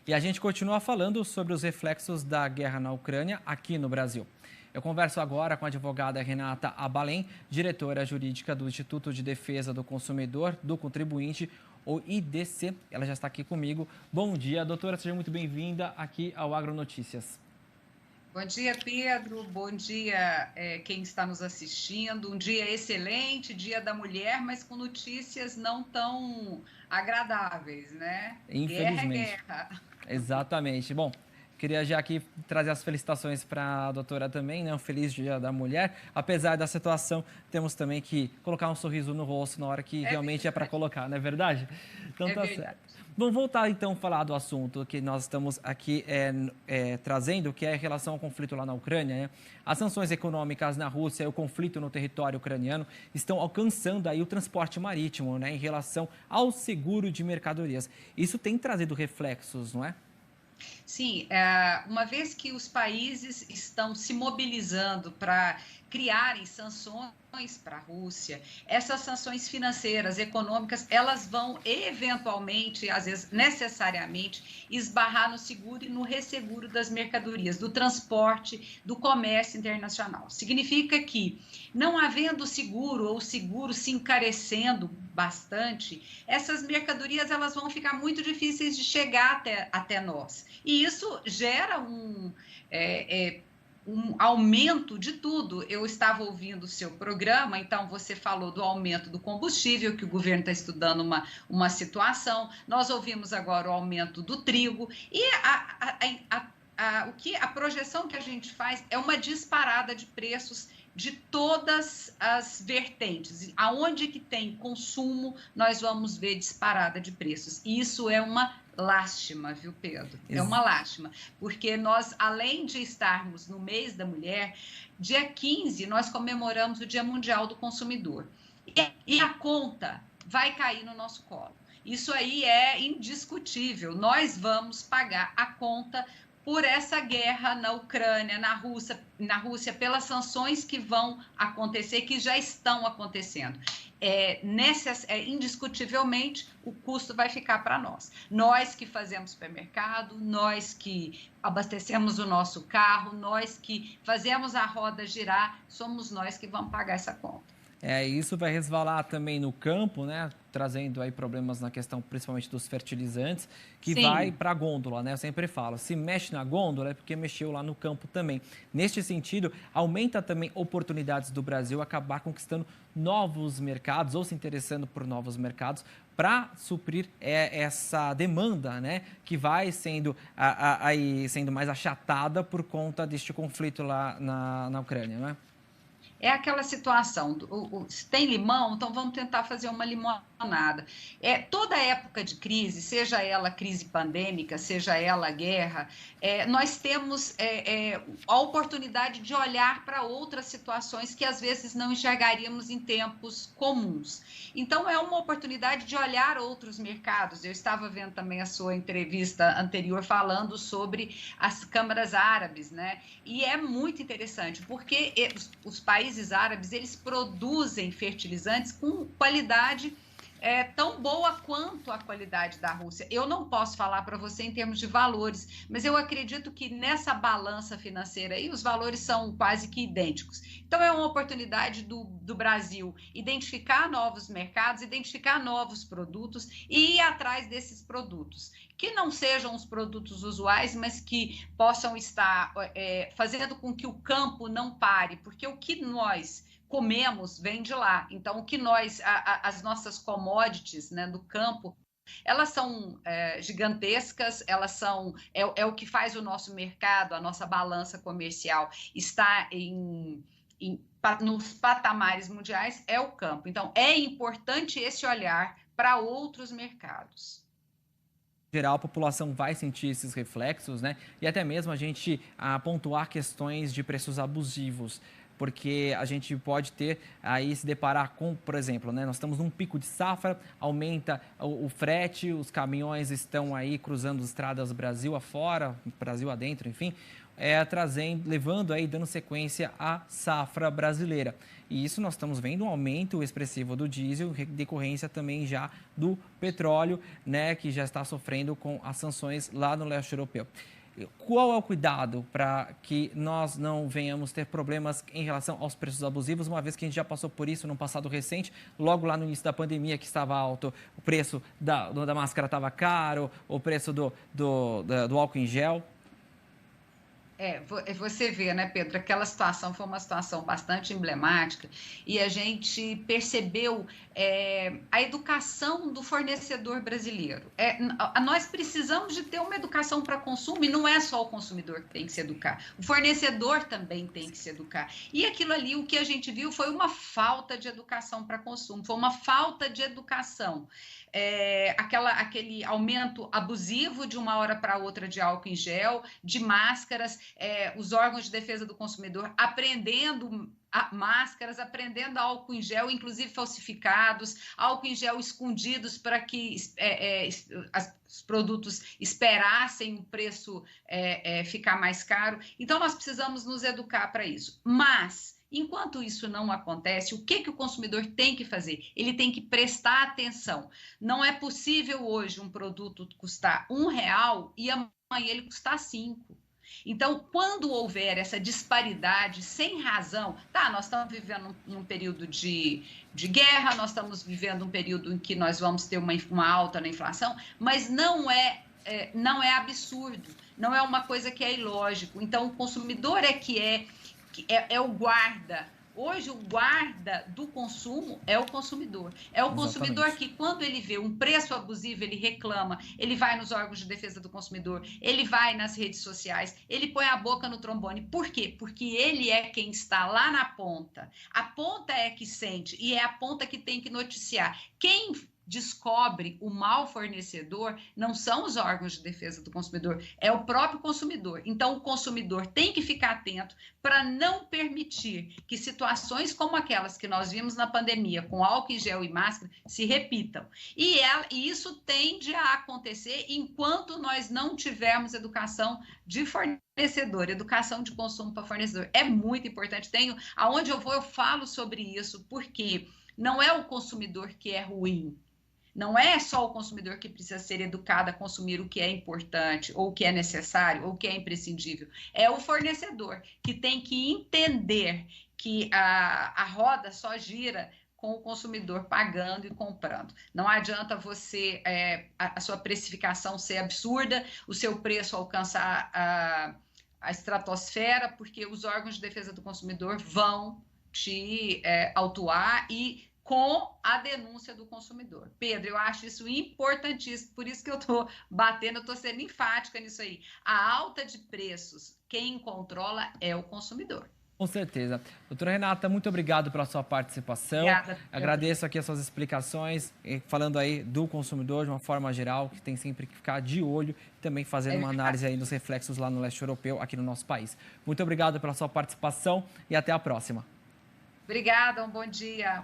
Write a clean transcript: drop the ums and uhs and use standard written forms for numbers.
E a gente continua falando sobre os reflexos da guerra na Ucrânia aqui no Brasil. Eu converso agora com a advogada Renata Abalém, diretora jurídica do Instituto de Defesa do Consumidor do Contribuinte, ou IDC. Ela já está aqui comigo. Bom dia, doutora, seja muito bem-vinda aqui ao Agronotícias. Bom dia, Pedro. Bom dia, quem está nos assistindo. Um dia excelente, Dia da Mulher, mas com notícias não tão agradáveis, né? Guerra é Infelizmente. guerra. Exatamente. Bom, queria já aqui trazer as felicitações para a doutora também, né? Um feliz Dia da Mulher. Apesar da situação, temos também que colocar um sorriso no rosto na hora que É realmente é para verdade, colocar, não é verdade? Então é tá verdade. certo. Vamos voltar então a falar do assunto que nós estamos aqui trazendo, que é em relação ao conflito lá na Ucrânia, né? As sanções econômicas na Rússia e o conflito no território ucraniano estão alcançando aí o transporte marítimo, né? Em relação ao seguro de mercadorias. Isso tem trazido reflexos, não é? Sim, uma vez que os países estão se mobilizando para criarem sanções para a Rússia, essas sanções financeiras, econômicas, elas vão eventualmente, às vezes necessariamente, esbarrar no seguro e no resseguro das mercadorias, do transporte, do comércio internacional. Significa que, não havendo seguro ou seguro se encarecendo bastante, essas mercadorias elas vão ficar muito difíceis de chegar até nós. E isso gera um aumento de tudo. Eu estava ouvindo o seu programa, então você falou do aumento do combustível, que o governo está estudando uma situação. Nós ouvimos agora o aumento do trigo. E a projeção que a gente faz é uma disparada de preços de todas as vertentes. Aonde que tem consumo, nós vamos ver disparada de preços. E isso é uma lástima, viu, Pedro? É uma lástima, porque nós, além de estarmos no mês da mulher, dia 15 nós comemoramos o Dia Mundial do Consumidor. E a conta vai cair no nosso colo. Isso aí é indiscutível. Nós vamos pagar a conta por essa guerra na Ucrânia, na Rússia, pelas sanções que vão acontecer, que já estão acontecendo. Indiscutivelmente, o custo vai ficar para nós. Nós que fazemos supermercado, nós que abastecemos o nosso carro, nós que fazemos a roda girar, somos nós que vamos pagar essa conta. Isso vai resvalar também no campo, né? Trazendo aí problemas na questão principalmente dos fertilizantes, que vai Sim. para a gôndola, né? Eu sempre falo, se mexe na gôndola é porque mexeu lá no campo também. Neste sentido, aumenta também oportunidades do Brasil acabar conquistando novos mercados ou se interessando por novos mercados para suprir essa demanda, né? Que vai sendo, aí, sendo mais achatada por conta deste conflito lá na Ucrânia, não é? É aquela situação, se tem limão, então vamos tentar fazer uma limonada. Toda época de crise, seja ela crise pandêmica, seja ela guerra, nós temos a oportunidade de olhar para outras situações que às vezes não enxergaríamos em tempos comuns. Então, é uma oportunidade de olhar outros mercados. Eu estava vendo também a sua entrevista anterior falando sobre as câmaras árabes, né? E é muito interessante, porque os países árabes, eles produzem fertilizantes com qualidade tão boa quanto a qualidade da Rússia. Eu não posso falar para você em termos de valores, mas eu acredito que nessa balança financeira aí, os valores são quase que idênticos. Então, é uma oportunidade do Brasil identificar novos mercados, identificar novos produtos e ir atrás desses produtos, que não sejam os produtos usuais, mas que possam estar fazendo com que o campo não pare, porque o que nós comemos vem de lá. Então, o que as nossas commodities, né, do campo, elas são gigantescas, elas são o que faz o nosso mercado, a nossa balança comercial estar nos patamares mundiais, é o campo. Então, é importante esse olhar para outros mercados. Geral, a população vai sentir esses reflexos, né? E até mesmo a gente pontuar questões de preços abusivos. porque a gente pode ter aí se deparar com, por exemplo, né, nós estamos num pico de safra, aumenta o frete, os caminhões estão aí cruzando as estradas Brasil afora, Brasil adentro, enfim, levando aí, dando sequência à safra brasileira. E isso nós estamos vendo um aumento expressivo do diesel, decorrência também já do petróleo, né, que já está sofrendo com as sanções lá no leste europeu. Qual é o cuidado para que nós não venhamos ter problemas em relação aos preços abusivos, uma vez que a gente já passou por isso no passado recente, logo lá no início da pandemia, que estava alto, o preço da máscara estava caro, o preço do álcool em gel? Você vê, né, Pedro, aquela situação foi uma situação bastante emblemática e a gente percebeu a educação do fornecedor brasileiro. Nós precisamos de ter uma educação para consumo e não é só o consumidor que tem que se educar, o fornecedor também tem que se educar. E aquilo ali, o que a gente viu foi uma falta de educação para consumo, foi uma falta de educação. Aquele aumento abusivo de uma hora para outra de álcool em gel, de máscaras, os órgãos de defesa do consumidor apreendendo máscaras, apreendendo álcool em gel, inclusive falsificados, álcool em gel escondidos para que os produtos esperassem o preço ficar mais caro. Então, nós precisamos nos educar para isso. Mas enquanto isso não acontece, o que o consumidor tem que fazer? Ele tem que prestar atenção. Não é possível hoje um produto custar R$1 e amanhã ele custar 5. Então, quando houver essa disparidade sem razão, nós estamos vivendo um período de guerra, nós estamos vivendo um período em que nós vamos ter uma alta na inflação, mas não é absurdo, não é uma coisa que é ilógico. Então, o consumidor é o guarda. Hoje, o guarda do consumo é o consumidor. É o consumidor que, quando ele vê um preço abusivo, ele reclama, ele vai nos órgãos de defesa do consumidor, ele vai nas redes sociais, ele põe a boca no trombone. Por quê? Porque ele é quem está lá na ponta. A ponta é que sente e é a ponta que tem que noticiar. Quem descobre o mau fornecedor não são os órgãos de defesa do consumidor, é o próprio consumidor. Então, o consumidor tem que ficar atento para não permitir que situações como aquelas que nós vimos na pandemia, com álcool em gel e máscara, se repitam. E isso tende a acontecer enquanto nós não tivermos educação de fornecedor, educação de consumo para fornecedor. É muito importante. Aonde eu vou, eu falo sobre isso, porque não é o consumidor que é ruim. Não é só o consumidor que precisa ser educado a consumir o que é importante, ou o que é necessário, ou o que é imprescindível. É o fornecedor que tem que entender que a roda só gira com o consumidor pagando e comprando. Não adianta a sua precificação ser absurda, o seu preço alcançar a estratosfera, porque os órgãos de defesa do consumidor vão te autuar e com a denúncia do consumidor. Pedro, eu acho isso importantíssimo, por isso que eu estou batendo, eu estou sendo enfática nisso aí. A alta de preços, quem controla é o consumidor. Com certeza. Doutora Renata, muito obrigado pela sua participação. Obrigada. Agradeço aqui as suas explicações, falando aí do consumidor de uma forma geral, que tem sempre que ficar de olho, também fazendo uma análise aí dos reflexos lá no leste europeu, aqui no nosso país. Muito obrigado pela sua participação e até a próxima. Obrigada, um bom dia.